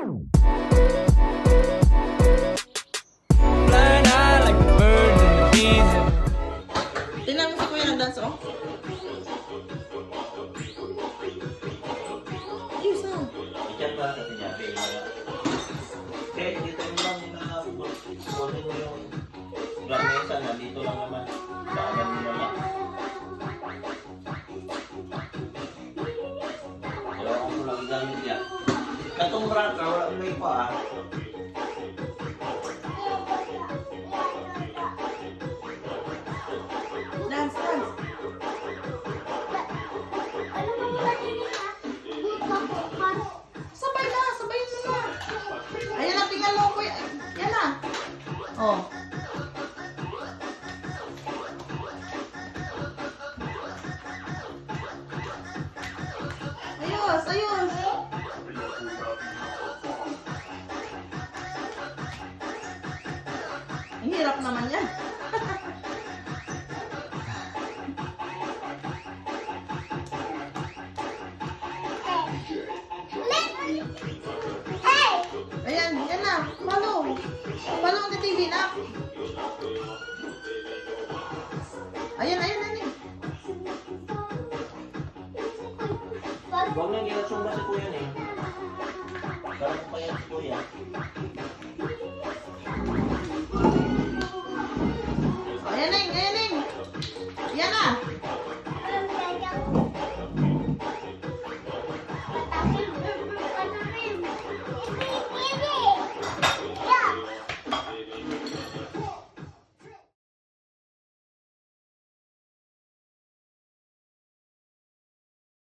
Flying high like a bird in the bees. Tingnan mo si Kuya nag-dance, oh. Ayos na. Iyan ba sa sinabi? Kaya dito lang na kunin mo yung lamesa na dito lang naman. Saan mo naman. Wala ko lang gamit niya. Katong braka, wala may pa ah. Dance, dance. Sabay na, sabay mo na. Ayan na, tingnan mo, Kuya. Yan na. Oh. Ayos, ayos. Ang hirap naman yan. Ayan, yan na. Follow. Follow the TV na. Ayan, ayan, ayan. Huwag nang ginasumba si kuya eh. Parang pa yan si kuya.